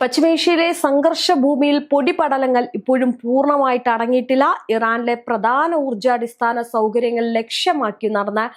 പശ്ചിമേഷ്യയിലെ സംഘർഷ ഭൂമിയിൽ പൊടിപടലങ്ങൾ ഇപ്പോഴും പൂർണ്ണമായിട്ട് അടങ്ങിയിട്ടില്ല. ഇറാനിലെ പ്രധാന ഊർജാടിസ്ഥാന സൗകര്യങ്ങൾ ലക്ഷ്യമാക്കി നടന്ന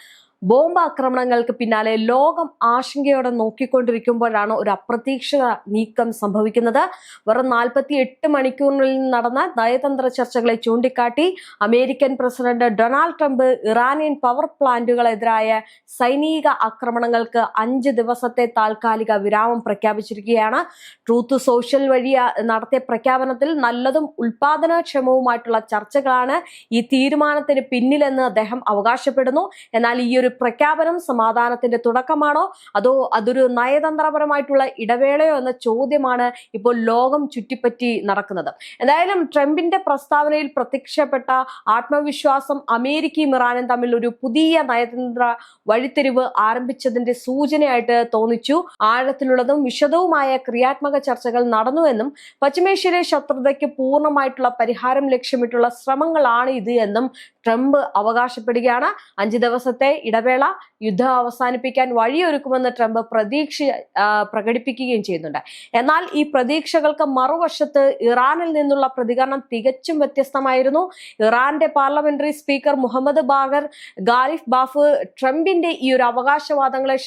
ബോംബ് ആക്രമണങ്ങൾക്ക് പിന്നാലെ ലോകം ആശങ്കയോടെ നോക്കിക്കൊണ്ടിരിക്കുമ്പോഴാണ് ഒരു അപ്രതീക്ഷിത നീക്കം സംഭവിക്കുന്നത്. വെറും 48 മണിക്കൂറിനുള്ളിൽ നടന്ന നയതന്ത്ര ചർച്ചകളെ ചൂണ്ടിക്കാട്ടി American president Donald Trump Iranian power പ്ലാന്റുകളെതിരായ സൈനിക ആക്രമണങ്ങൾക്ക് 5 ദിവസത്തെ താൽക്കാലിക വിരാമം പ്രഖ്യാപിച്ചിരിക്കുകയാണ്. ട്രൂത്ത് സോഷ്യൽ വഴി നടത്തിയ പ്രഖ്യാപനത്തിൽ നല്ലതും ഉൽപാദനക്ഷമവുമായിട്ടുള്ള ചർച്ചകളാണ് ഈ തീരുമാനത്തിന് പിന്നിലെന്ന് അദ്ദേഹം അവകാശപ്പെടുന്നു. എന്നാൽ ഈ ഒരു പ്രഖ്യാപനം സമാധാനത്തിന്റെ തുടക്കമാണോ അതോ അതൊരു നയതന്ത്രപരമായിട്ടുള്ള ഇടവേളയോ എന്ന ചോദ്യമാണ് ഇപ്പോൾ ലോകം ചുറ്റിപ്പറ്റി നടക്കുന്നത്. എന്തായാലും ട്രംപിന്റെ പ്രസ്താവനയിൽ പ്രത്യക്ഷപ്പെട്ട ആത്മവിശ്വാസം അമേരിക്കയും ഇറാനും തമ്മിൽ ഒരു പുതിയ നയതന്ത്ര വഴിത്തിരിവ് ആരംഭിച്ചതിന്റെ സൂചനയായിട്ട് തോന്നിച്ചു. ആഴത്തിലുള്ളതും വിശദവുമായ ക്രിയാത്മക ചർച്ചകൾ നടന്നുവെന്നും പശ്ചിമേഷ്യയിലെ ശത്രുതയ്ക്ക് പൂർണ്ണമായിട്ടുള്ള പരിഹാരം ലക്ഷ്യമിട്ടുള്ള ശ്രമങ്ങളാണ് ഇത് എന്നും ട്രംപ് അവകാശപ്പെടുകയാണ്. 5 ദിവസത്തെ ഇടവേള യുദ്ധം അവസാനിപ്പിക്കാൻ വഴിയൊരുക്കുമെന്ന് ട്രംപ് പ്രതീക്ഷ പ്രകടിപ്പിക്കുകയും ചെയ്യുന്നുണ്ട്. എന്നാൽ ഈ പ്രതീക്ഷകൾക്ക് മറുവശത്ത് ഇറാനിൽ നിന്നുള്ള പ്രതികരണം തികച്ചും വ്യത്യസ്തമായിരുന്നു. ഇറാന്റെ പാർലമെന്ററി സ്പീക്കർ മുഹമ്മദ് ബാഗർ ഗാലിഫ് ബാഫ് ട്രംപിന്റെ ഈ ഒരു അവകാശവാദങ്ങളെ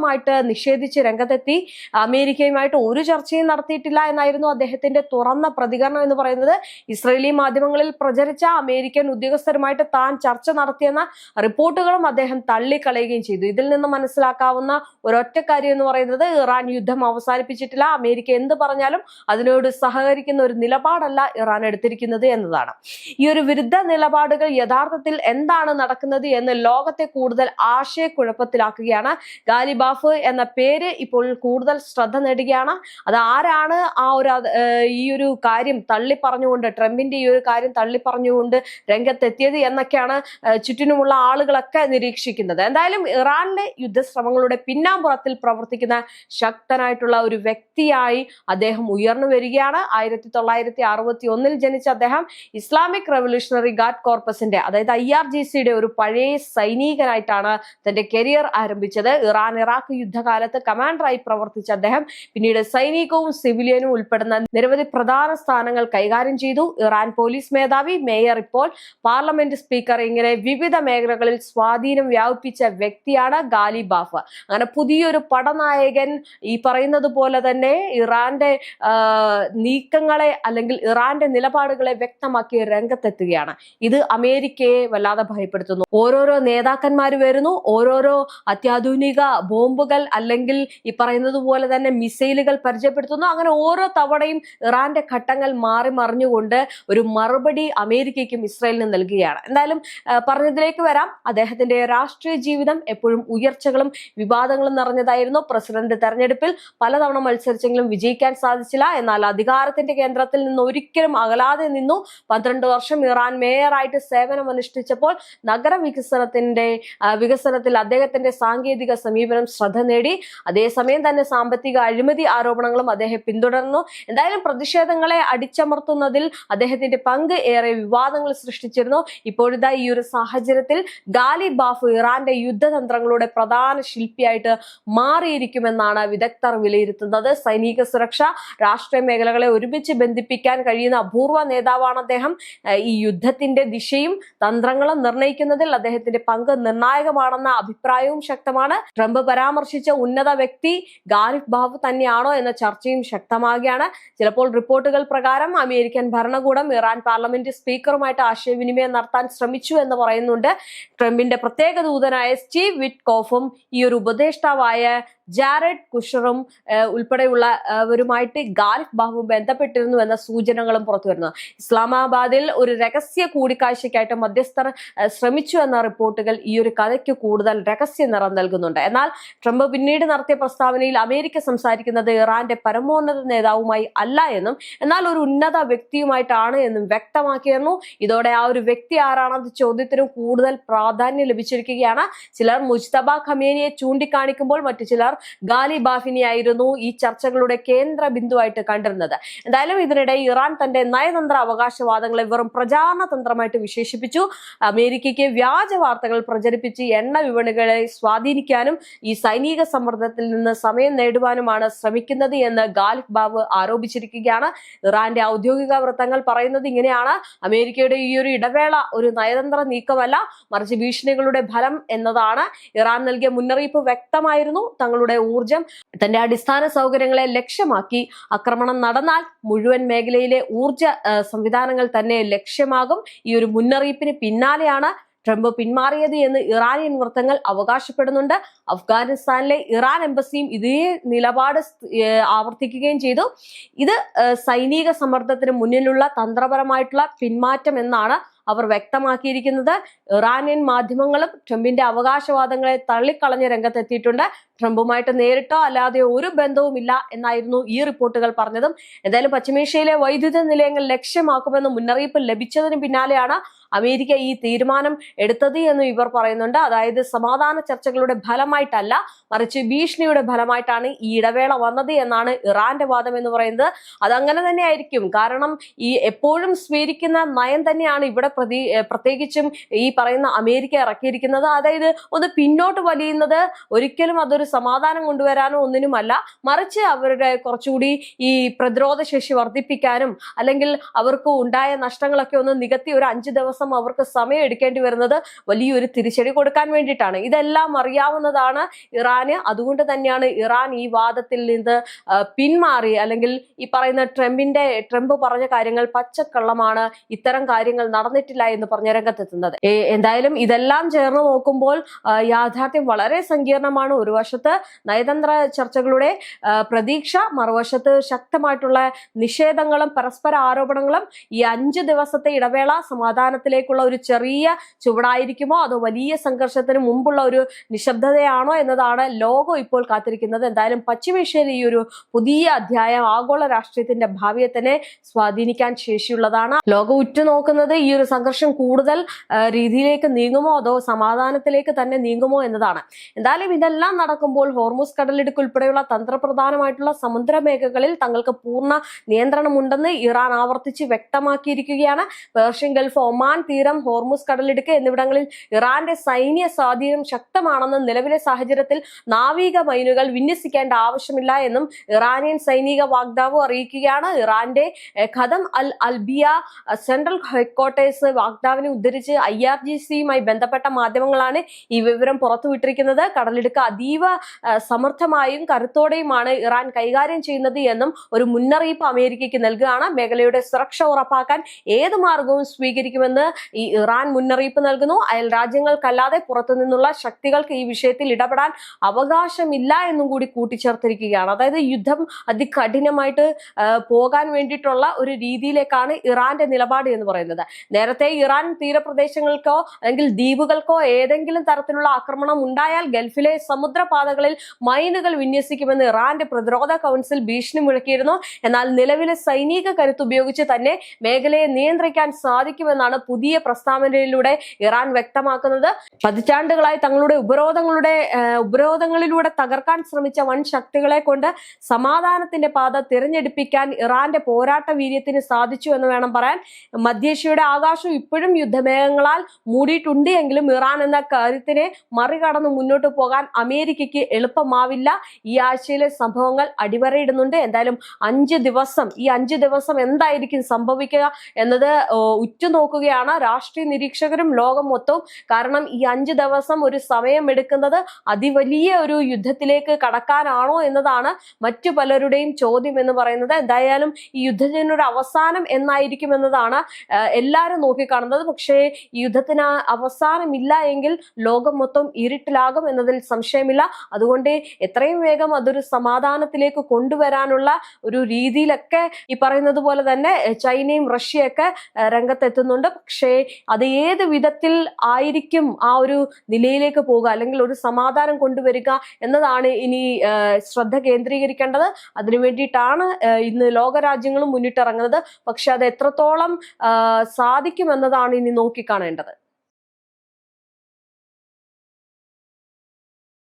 ായിട്ട് നിഷേധിച്ച് രംഗത്തെത്തി. അമേരിക്കയുമായിട്ട് ഒരു ചർച്ചയും നടത്തിയിട്ടില്ല എന്നായിരുന്നു അദ്ദേഹത്തിന്റെ തുറന്ന പ്രതികരണം എന്ന് പറയുന്നത്. ഇസ്രയേലി മാധ്യമങ്ങളിൽ പ്രചരിച്ച അമേരിക്കൻ ഉദ്യോഗസ്ഥരുമായിട്ട് താൻ ചർച്ച നടത്തിയെന്ന റിപ്പോർട്ടുകളും അദ്ദേഹം തള്ളിക്കളയുകയും ചെയ്തു. ഇതിൽ നിന്ന് മനസ്സിലാക്കാവുന്ന ഒരൊറ്റ കാര്യം എന്ന് പറയുന്നത് ഇറാൻ യുദ്ധം അവസാനിപ്പിച്ചിട്ടില്ല. അമേരിക്ക എന്ത് പറഞ്ഞാലും അതിനോട് സഹകരിക്കുന്ന ഒരു നിലപാടല്ല ഇറാൻ എടുത്തിരിക്കുന്നത് എന്നതാണ്. ഈ ഒരു വിരുദ്ധ നിലപാടുകൾ യഥാർത്ഥത്തിൽ എന്താണ് നടക്കുന്നത് എന്ന് ലോകത്തെ കൂടുതൽ ആശയക്കുഴപ്പത്തിലാക്കുകയാണ്. ഗാലിബാഫ് എന്ന പേര് ഇപ്പോൾ കൂടുതൽ ശ്രദ്ധ നേടുകയാണ്. അത് ആരാണ് ഈ ഒരു കാര്യം തള്ളി പറഞ്ഞുകൊണ്ട് ട്രംപിന്റെ ഈ ഒരു കാര്യം തള്ളി പറഞ്ഞുകൊണ്ട് രംഗത്തെത്തിയത് എന്നൊക്കെയാണ് ചുറ്റിനുമുള്ള ആളുകളൊക്കെ നിരീക്ഷിക്കുന്നത്. എന്തായാലും ഇറാനിലെ യുദ്ധശ്രമങ്ങളുടെ പിന്നാമ്പുറത്തിൽ പ്രവർത്തിക്കുന്ന ശക്തനായിട്ടുള്ള ഒരു വ്യക്തിയായി അദ്ദേഹം ഉയർന്നു വരികയാണ്. 1961 ജനിച്ച അദ്ദേഹം ഇസ്ലാമിക് റവല്യൂഷണറി ഗാർഡ് കോർപ്പസിന്റെ അതായത് IRGCയുടെ ഒരു പഴയ സൈനികനായിട്ടാണ് തന്റെ കരിയർ ആരംഭിച്ചത്. ഇറാഖ് യുദ്ധകാലത്ത് കമാൻഡറായി പ്രവർത്തിച്ച അദ്ദേഹം പിന്നീട് സൈനികവും സിവിലിയനും ഉൾപ്പെടുന്ന നിരവധി പ്രധാന സ്ഥാനങ്ങൾ കൈകാര്യം ചെയ്തു. ഇറാൻ പോലീസ് മേധാവി, മേയർ, ഇപ്പോൾ പാർലമെന്റ് സ്പീക്കർ, ഇങ്ങനെ വിവിധ മേഖലകളിൽ സ്വാധീനം വ്യാപിപ്പിച്ച വ്യക്തിയാണ് ഗാലിബാഫ്. അങ്ങനെ പുതിയൊരു പടനായകൻ ഈ പറയുന്നത് പോലെ തന്നെ ഇറാന്റെ നീക്കങ്ങളെ അല്ലെങ്കിൽ ഇറാന്റെ നിലപാടുകളെ വ്യക്തമാക്കി രംഗത്തെത്തുകയാണ്. ഇത് അമേരിക്കയെ വല്ലാതെ ഭയപ്പെടുത്തുന്നു. ഓരോരോ നേതാക്കന്മാർ വരുന്നു, ഓരോരോ അത്യാധുനിക ബോംബുകൾ അല്ലെങ്കിൽ ഈ പറയുന്നത് പോലെ തന്നെ മിസൈലുകൾ പരിചയപ്പെടുത്തുന്നു. അങ്ങനെ ഓരോ തവണയും ഇറാന്റെ ഘട്ടങ്ങൾ മാറി മറിഞ്ഞുകൊണ്ട് ഒരു മറുപടി അമേരിക്കയ്ക്കും ഇസ്രായേലിനും നൽകുകയാണ്. എന്തായാലും പറഞ്ഞതിലേക്ക് വരാം. അദ്ദേഹത്തിന്റെ രാഷ്ട്രീയ ജീവിതം എപ്പോഴും ഉയർച്ചകളും വിവാദങ്ങളും നിറഞ്ഞതായിരുന്നു. പ്രസിഡന്റ് തെരഞ്ഞെടുപ്പിൽ പലതവണ മത്സരിച്ചെങ്കിലും വിജയിക്കാൻ സാധിച്ചില്ല. എന്നാൽ അധികാരത്തിന്റെ കേന്ദ്രത്തിൽ നിന്ന് ഒരിക്കലും അകലാതെ നിന്നു. 12 വർഷം ഇറാൻ മേയറായിട്ട് സേവനം അനുഷ്ഠിച്ചപ്പോൾ നഗര വികസനത്തിൽ അദ്ദേഹത്തിന്റെ സാങ്കേതിക സമീപനം ശ്രദ്ധ നേടി. അതേസമയം തന്നെ സാമ്പത്തിക അഴിമതി ആരോപണങ്ങളും അദ്ദേഹം പിന്തുടർന്നു. എന്തായാലും പ്രതിഷേധങ്ങളെ അടിച്ചമർത്തുന്നതിൽ അദ്ദേഹത്തിന്റെ പങ്ക് ഏറെ വിവാദങ്ങൾ സൃഷ്ടിച്ചിരുന്നു. ഇപ്പോഴിതാ ഈ ഒരു സാഹചര്യത്തിൽ ഗാലിബാഫ് ഇറാന്റെ യുദ്ധതന്ത്രങ്ങളുടെ പ്രധാന ശില്പിയായിട്ട് മാറിയിരിക്കുമെന്നാണ് വിദഗ്ധർ വിലയിരുത്തുന്നത്. സൈനിക സുരക്ഷ, രാഷ്ട്രീയ മേഖലകളെ ഒരുമിച്ച് ബന്ധിപ്പിക്കാൻ കഴിയുന്ന അപൂർവ നേതാവാണ് അദ്ദേഹം. ഈ യുദ്ധത്തിന്റെ ദിശയും തന്ത്രങ്ങളും നിർണ്ണയിക്കുന്നതിൽ അദ്ദേഹത്തിന്റെ പങ്ക് നിർണായകമാണെന്ന അഭിപ്രായവും ശക്തമാണ്. ട്രംപ് പരാമർശിച്ച ഉന്നത വ്യക്തി ഗാലിഫ് ബാഫ് തന്നെയാണോ എന്ന ചർച്ചയും ശക്തമാകുകയാണ്. ചിലപ്പോൾ റിപ്പോർട്ടുകൾ പ്രകാരം അമേരിക്കൻ ഭരണകൂടം ഇറാൻ പാർലമെന്റ് സ്പീക്കറുമായിട്ട് ആശയവിനിമയം നടത്താൻ ശ്രമിച്ചു എന്ന് പറയുന്നുണ്ട്. ട്രംപിന്റെ പ്രത്യേക ദൂതനായ സ്റ്റീവ് വിറ്റ്കോഫും ഈ ഒരു ഉപദേഷ്ടാവായ ജാരഡ് കുഷറും ഉൾപ്പെടെയുള്ളവരുമായിട്ട് ഗാലിഫ് ബാഫും ബന്ധപ്പെട്ടിരുന്നു എന്ന സൂചനകളും പുറത്തു വരുന്നു. ഇസ്ലാമാബാദിൽ ഒരു രഹസ്യ കൂടിക്കാഴ്ചയ്ക്കായിട്ട് മധ്യസ്ഥർ ശ്രമിച്ചു എന്ന റിപ്പോർട്ടുകൾ ഈ ഒരു കഥയ്ക്ക് കൂടുതൽ രഹസ്യ നിറം നൽകുന്നുണ്ട്. എന്നാൽ ട്രംപ് പിന്നീട് നടത്തിയ പ്രസ്താവനയിൽ അമേരിക്ക സംസാരിക്കുന്നത് ഇറാന്റെ പരമോന്നത നേതാവുമായി അല്ല എന്നും എന്നാൽ ഒരു ഉന്നത വ്യക്തിയുമായിട്ടാണ് എന്നും വ്യക്തമാക്കിയിരുന്നു. ഇതോടെ ആ ഒരു വ്യക്തി ആരാണെന്ന ചോദ്യത്തിനും കൂടുതൽ പ്രാധാന്യം ലഭിച്ചിരിക്കുകയാണ്. ചിലർ മുജ്തബ ഖമേനിയെ ചൂണ്ടിക്കാണിക്കുമ്പോൾ മറ്റു ചിലർ ഗാലി ബാഫിനെയായിരുന്നു ഈ ചർച്ചകളുടെ കേന്ദ്ര ബിന്ദുവായിട്ട് കണ്ടിരുന്നത്. എന്തായാലും ഇതിനിടെ ഇറാൻ തന്റെ നയതന്ത്ര അവകാശവാദങ്ങളെ വെറും പ്രചാരണ തന്ത്രമായിട്ട് വിശേഷിപ്പിച്ചു. അമേരിക്കയ്ക്ക് വ്യാജ വാർത്തകൾ പ്രചരിപ്പിച്ച് എണ്ണ വിപണികളെ സ്വാധീനിക്കാനും ഈ സൈനിക സമ്മർദ്ദത്തിൽ നിന്ന് സമയം നേടുവാനുമാണ് ശ്രമിക്കുന്നത് എന്ന് ഗാലിബ് ബാഫ് ആരോപിച്ചിരിക്കുകയാണ്. ഇറാന്റെ ഔദ്യോഗിക വൃത്തങ്ങൾ പറയുന്നത് ഇങ്ങനെയാണ്: അമേരിക്കയുടെ ഈ ഒരു ഇടവേള ഒരു നയതന്ത്ര നീക്കമല്ല, മറിച്ച് ഭീഷണികളുടെ ഫലം എന്നതാണ്. ഇറാൻ നൽകിയ മുന്നറിയിപ്പ് വ്യക്തമായിരുന്നു. തങ്ങളുടെ ഊർജം തന്റെ അടിസ്ഥാന സൗകര്യങ്ങളെ ലക്ഷ്യമാക്കി ആക്രമണം നടന്നാൽ മുഴുവൻ മേഖലയിലെ ഊർജ സംവിധാനങ്ങൾ തന്നെ ലക്ഷ്യമാകും. ഈ ഒരു മുന്നറിയിപ്പിന് പിന്നാലെയാണ് ട്രംപ് പിന്മാറിയത് എന്ന് ഇറാനിയൻ വൃത്തങ്ങൾ അവകാശപ്പെടുന്നുണ്ട്. അഫ്ഗാനിസ്ഥാനിലെ ഇറാൻ എംബസിയും ഇതേ നിലപാട് ആവർത്തിക്കുകയും ചെയ്തു. ഇത് സൈനിക സമ്മർദ്ദത്തിന് മുന്നിലുള്ള തന്ത്രപരമായിട്ടുള്ള പിന്മാറ്റം എന്നാണ് അവർ വ്യക്തമാക്കിയിരിക്കുന്നത്. ഇറാനിയൻ മാധ്യമങ്ങളും ട്രംപിന്റെ അവകാശവാദങ്ങളെ തള്ളിക്കളഞ്ഞ് രംഗത്തെത്തിയിട്ടുണ്ട്. ട്രംപുമായിട്ട് നേരിട്ടോ അല്ലാതെയോ ഒരു ബന്ധവുമില്ല എന്നായിരുന്നു ഈ റിപ്പോർട്ടുകൾ പറഞ്ഞതും. എന്തായാലും പശ്ചിമേഷ്യയിലെ വൈദ്യുത നിലയങ്ങൾ ലക്ഷ്യമാക്കുമെന്ന് മുന്നറിയിപ്പ് ലഭിച്ചതിന് പിന്നാലെയാണ് അമേരിക്ക ഈ തീരുമാനം എടുത്തത് എന്ന് ഇവർ പറയുന്നുണ്ട്. അതായത് സമാധാന ചർച്ചകളുടെ ഫലമായിട്ടല്ല, മറിച്ച് ഭീഷണിയുടെ ഫലമായിട്ടാണ് ഈ ഇടവേള വന്നത് എന്നാണ് ഇറാന്റെ വാദം എന്ന് പറയുന്നത്. അതങ്ങനെ തന്നെ ആയിരിക്കും. കാരണം ഈ എപ്പോഴും സ്വീകരിക്കുന്ന നയം തന്നെയാണ് ഇവിടെ പ്രത്യേകിച്ചും ഈ പറയുന്ന അമേരിക്ക ഇറക്കിയിരിക്കുന്നത്. അതായത് ഒന്ന് പിന്നോട്ട് വലിയുന്നത് ഒരിക്കലും അതൊരു സമാധാനം കൊണ്ടുവരാനോ ഒന്നിനുമല്ല, മറിച്ച് അവരുടെ കുറച്ചുകൂടി ഈ പ്രതിരോധ ശേഷി വർദ്ധിപ്പിക്കാനും അല്ലെങ്കിൽ അവർക്ക് ഉണ്ടായ നഷ്ടങ്ങളൊക്കെ ഒന്ന് നികത്തി ഒരു 5 ദിവസം അവർക്ക് സമയം എടുക്കേണ്ടി വരുന്നത് വലിയൊരു തിരിച്ചടി കൊടുക്കാൻ വേണ്ടിയിട്ടാണ്. ഇതെല്ലാം അറിയാവുന്നതാണ് ഇറാന്. അതുകൊണ്ട് തന്നെയാണ് ഇറാൻ ഈ വാദത്തിൽ നിന്ന് പിന്മാറി, അല്ലെങ്കിൽ ഈ പറയുന്ന ട്രംപ് പറഞ്ഞ കാര്യങ്ങൾ പച്ചക്കള്ളമാണ്, ഇത്തരം കാര്യങ്ങൾ നടന്നിട്ടില്ല എന്ന് പറഞ്ഞ രംഗത്തെത്തുന്നത്. എന്തായാലും ഇതെല്ലാം ചേർന്ന് നോക്കുമ്പോൾ യാഥാർത്ഥ്യം വളരെ സങ്കീർണമാണ്. ഒരു വശത്ത് നയതന്ത്ര ചർച്ചകളുടെ പ്രതീക്ഷ, മറുവശത്ത് ശക്തമായിട്ടുള്ള നിഷേധങ്ങളും പരസ്പര ആരോപണങ്ങളും. ഈ 5 ദിവസത്തെ ഇടവേള സമാധാനത്തിലേക്കുള്ള ഒരു ചെറിയ ചുവടായിരിക്കുമോ അതോ വലിയ സംഘർഷത്തിന് മുമ്പുള്ള ഒരു നിശബ്ദതയാണോ എന്നതാണ് ലോകം ഇപ്പോൾ കാത്തിരിക്കുന്നത്. എന്തായാലും പശ്ചിമേഷ്യയിൽ ഈ ഒരു പുതിയ അധ്യായം ആഗോള രാഷ്ട്രീയത്തിന്റെ ഭാവിയെ തന്നെ സ്വാധീനിക്കാൻ ശേഷിയുള്ളതാണ്. ലോകം ഉറ്റുനോക്കുന്നത് ഈ ഒരു സംഘർഷം കൂടുതൽ രീതിയിലേക്ക് നീങ്ങുമോ അതോ സമാധാനത്തിലേക്ക് തന്നെ നീങ്ങുമോ എന്നതാണ്. എന്തായാലും ഇതെല്ലാം നടക്കുമ്പോൾ ഹോർമുസ് കടലിടുക്ക് ഉൾപ്പെടെയുള്ള തന്ത്രപ്രധാനമായിട്ടുള്ള സമുദ്ര മേഖലകളിൽ തങ്ങൾക്ക് പൂർണ്ണ നിയന്ത്രണമുണ്ടെന്ന് ഇറാൻ ആവർത്തിച്ച് വ്യക്തമാക്കിയിരിക്കുകയാണ്. പേർഷ്യൻ ഗൾഫ്, ഒമാൻ തീരം, ഹോർമുസ് കടലിടുക്ക് എന്നിവിടങ്ങളിൽ ഇറാന്റെ സൈന്യ സ്വാധീനം ശക്തമാണെന്ന് നിലവിലെ സാഹചര്യത്തിൽ നാവിക മൈനുകൾ വിന്യസിക്കേണ്ട ആവശ്യമില്ല എന്നും ഇറാനിയൻ സൈനിക വക്താവ് അറിയിക്കുകയാണ്. ഇറാന്റെ ഖദം അൽ അൽബിയ സെൻട്രൽ ഹെഡ്ക്വാർട്ടേഴ്സ് വക്താവിനെ ഉദ്ധരിച്ച് IRGC-യുമായി ബന്ധപ്പെട്ട മാധ്യമങ്ങളാണ് ഈ വിവരം പുറത്തുവിട്ടിരിക്കുന്നത്. കടലിടുക്ക് അതീവ സമർത്ഥമായും കരുത്തോടെയുമാണ് ഇറാൻ കൈകാര്യം ചെയ്യുന്നത് എന്നും ഒരു മുന്നറിയിപ്പ് അമേരിക്കയ്ക്ക് നൽകുകയാണ്. മേഖലയുടെ സുരക്ഷ ഉറപ്പാക്കാൻ ഏത് മാർഗവും സ്വീകരിക്കുമെന്ന് ഈ ഇറാൻ മുന്നറിയിപ്പ് നൽകുന്നു. അയൽ രാജ്യങ്ങൾക്കല്ലാതെ പുറത്തുനിന്നുള്ള ശക്തികൾക്ക് ഈ വിഷയത്തിൽ ഇടപെടാൻ അവകാശമില്ല എന്നും കൂടി കൂട്ടിച്ചേർത്തിരിക്കുകയാണ്. അതായത് യുദ്ധം അതികഠിനമായിട്ട് പോകാൻ വേണ്ടിയിട്ടുള്ള ഒരു രീതിയിലേക്കാണ് ഇറാന്റെ നിലപാട് എന്ന് പറയുന്നത്. നേരത്തെ ഇറാൻ തീരപ്രദേശങ്ങൾക്കോ അല്ലെങ്കിൽ ദ്വീപുകൾക്കോ ഏതെങ്കിലും തരത്തിലുള്ള ആക്രമണം ഉണ്ടായാൽ ഗൾഫിലെ സമുദ്രപാതകളിൽ മൈനുകൾ വിന്യസിക്കുമെന്ന് ഇറാന്റെ പ്രതിരോധ കൗൺസിൽ ഭീഷണി മുഴക്കിയിരുന്നു. എന്നാൽ നിലവിലെ സൈനിക കരുത്ത് ഉപയോഗിച്ച് തന്നെ മേഖലയെ നിയന്ത്രിക്കാൻ സാധിക്കുമെന്നാണ് പുതിയ പ്രസ്താവനയിലൂടെ ഇറാൻ വ്യക്തമാക്കുന്നത്. പതിറ്റാണ്ടുകളായി തങ്ങളുടെ ഉപരോധങ്ങളിലൂടെ തകർക്കാൻ ശ്രമിച്ച വൻ ശക്തികളെ കൊണ്ട് സമാധാനത്തിന്റെ പാത തിരഞ്ഞെടുപ്പിക്കാൻ ഇറാന്റെ പോരാട്ട വീര്യത്തിന് സാധിച്ചു എന്ന് വേണം പറയാൻ. മധ്യേഷ്യയുടെ ആകാശം ഇപ്പോഴും യുദ്ധമേഘങ്ങളാൽ മൂടിയിട്ടുണ്ട് എങ്കിലും ഇറാൻ എന്ന കാര്യത്തിനെ മറികടന്ന് മുന്നോട്ട് പോകാൻ അമേരിക്കയ്ക്ക് എളുപ്പമാവില്ല. ഈ ആഴ്ചയിലെ സംഭവങ്ങൾ അടിവരയിടുന്നുണ്ട്. എന്തായാലും 5 ദിവസം, ഈ 5 ദിവസം എന്തായിരിക്കും സംഭവിക്കുക എന്നത് ഉറ്റുനോക്കുകയാണ് രാഷ്ട്രീയ നിരീക്ഷകരും ലോകം മൊത്തവും. കാരണം ഈ 5 ദിവസം ഒരു സമയം എടുക്കുന്നത് അതിവലിയ ഒരു യുദ്ധത്തിലേക്ക് കടക്കാനാണോ എന്നതാണ് മറ്റു പലരുടെയും ചോദ്യം എന്ന് പറയുന്നത്. എന്തായാലും ഈ യുദ്ധത്തിനൊരു അവസാനം എന്നായിരിക്കും എന്നതാണ് എല്ലാവരും നോക്കിക്കാണുന്നത്. പക്ഷേ ഈ യുദ്ധത്തിന് അവസാനമില്ല എങ്കിൽ ലോകം മൊത്തം ഇരുട്ടിലാകും എന്നതിൽ സംശയമില്ല. അതുകൊണ്ട് എത്രയും വേഗം അതൊരു സമാധാനത്തിലേക്ക് കൊണ്ടുവരാനുള്ള ഒരു രീതിയിലൊക്കെ ഈ പറയുന്നത് പോലെ തന്നെ ചൈനയും റഷ്യയൊക്കെ രംഗത്തെത്തുന്നുണ്ട്. പക്ഷേ അത് ഏത് വിധത്തിൽ ആയിരിക്കും ആ ഒരു നിലയിലേക്ക് പോകുക അല്ലെങ്കിൽ ഒരു സമാധാനം കൊണ്ടുവരിക എന്നതാണ് ഇനി ശ്രദ്ധ കേന്ദ്രീകരിക്കേണ്ടത്. അതിനു വേണ്ടിയിട്ടാണ് ഇന്ന് ലോകരാജ്യങ്ങളും മുന്നിട്ടിറങ്ങുന്നത്. പക്ഷെ അത് എത്രത്തോളം സാധിക്കുമെന്നതാണ് ഇനി നോക്കിക്കാണേണ്ടത്.